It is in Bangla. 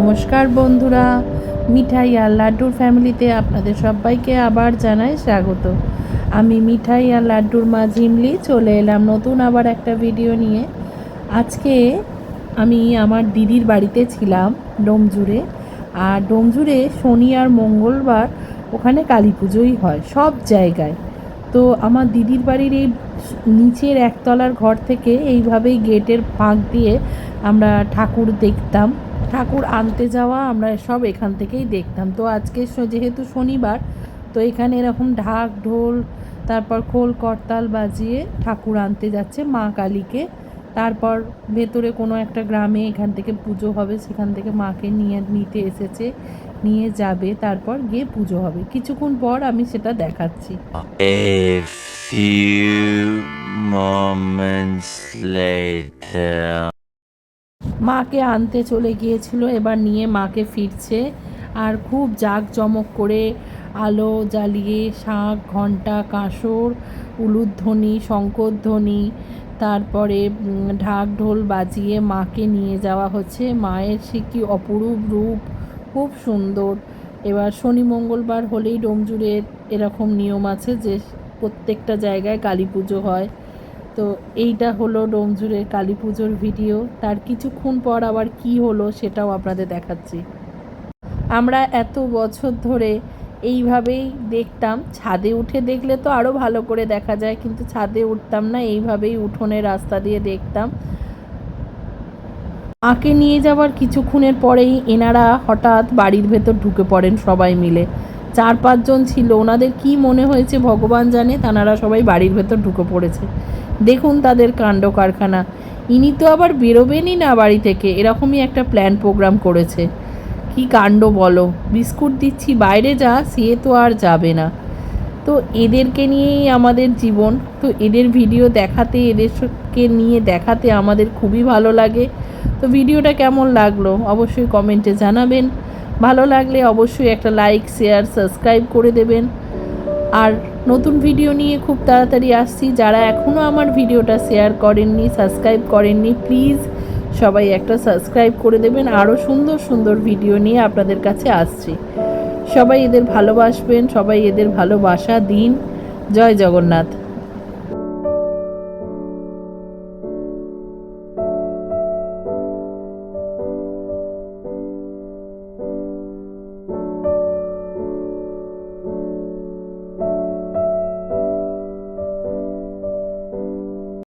নমস্কার বন্ধুরা, মিঠাই আর লাড্ডুর ফ্যামিলিতে আপনাদের সবাইকে আবার জানাই স্বাগত। আমি মিঠাই আর লাড্ডুর মা ঝিমলি চলে এলাম নতুন আবার একটা ভিডিও নিয়ে। আজকে আমি আমার দিদির বাড়িতে ছিলাম ডোমজুড়ে। আর ডোমজুড়ে শনি আর মঙ্গলবার ওখানে কালী পুজোই হয় সব জায়গায়। তো আমার দিদির বাড়ির এই নিচের একতলার ঘর থেকে এইভাবেই গেটের ফাঁক দিয়ে আমরা ঠাকুর দেখতাম, ঠাকুর আনতে যাওয়া আমরা সব এখান থেকেই দেখতাম। তো আজকে যেহেতু শনিবার, তো এখানে এরকম ঢাক ঢোল তারপর খোল করতাল বাজিয়ে ঠাকুর আনতে যাচ্ছে মা কালীকে। তারপর ভেতরে কোনো একটা গ্রামে এখান থেকে পুজো হবে, সেখান থেকে মাকে নিতে এসেছে, নিয়ে যাবে, তারপর গিয়ে পুজো হবে। কিছুক্ষণ পর আমি সেটা দেখাচ্ছি। A few moments later. মাকে আনতে চলে গিয়েছিল, এবার নিয়ে মাকে ফিরছে। আর খুব জাঁকজমক করে আলো জ্বালিয়ে শাঁখ ঘণ্টা কাঁসর উলুধ্বনি শঙ্করধ্বনি তারপরে ঢাক ঢোল বাজিয়ে মাকে নিয়ে যাওয়া হচ্ছে। মায়ের সে কি অপরূপ রূপ, খুব সুন্দর। এবার শনি মঙ্গলবার হলেই ডোমজুড়ের এরকম নিয়ম আছে যে প্রত্যেকটা জায়গায় কালী পুজো হয়। তো এইটা হলো ডোমজুড়ের কালী পুজোর ভিডিও। তার কিছুক্ষণ পর আবার কি হলো সেটাও আপনাদের দেখাচ্ছি। আমরা এত বছর ধরে এইভাবেই দেখতাম, ছাদে উঠে দেখলে তো আরও ভালো করে দেখা যায়, কিন্তু ছাদে উঠতাম না, এইভাবেই উঠোনের রাস্তা দিয়ে দেখতাম। মাকে নিয়ে যাওয়ার কিছুক্ষণের পরেই এনারা হঠাৎ বাড়ির ভেতর ঢুকে পড়েন সবাই মিলে। 4-5 জন ছিল, ওনাদের কি মনে হয়েছে ভগবান জানে, তানারা সবাই বাড়ির ভেতর ঢুকে পড়েছে। দেখুন তাদের কাণ্ড কারখানা। ইনি তো আবার বেরোবেনই না বাড়ি থেকে, এরকমই একটা প্ল্যান প্রোগ্রাম করেছে। কি কাণ্ড বলো, বিস্কুট দিচ্ছি বাইরে যা, সে তো আর যাবে না। তো এদেরকে নিয়েই আমাদের জীবন। তো এদের ভিডিও দেখাতে, এদেরকে নিয়ে দেখাতে আমাদের খুবই ভালো লাগে। তো ভিডিওটা কেমন লাগলো অবশ্যই কমেন্টে জানাবেন। ভালো লাগলে অবশ্যই একটা লাইক শেয়ার সাবস্ক্রাইব করে দেবেন। আর নতুন ভিডিও নিয়ে খুব তাড়াতাড়ি আসছি। যারা এখনও আমার ভিডিওটা শেয়ার করেননি, সাবস্ক্রাইব করেননি, প্লিজ সবাই একটা সাবস্ক্রাইব করে দেবেন। আরও সুন্দর সুন্দর ভিডিও নিয়ে আপনাদের কাছে আসছি। সবাই এদের ভালোবাসবেন, সবাই এদের ভালোবাসা দিন। জয় জগন্নাথ।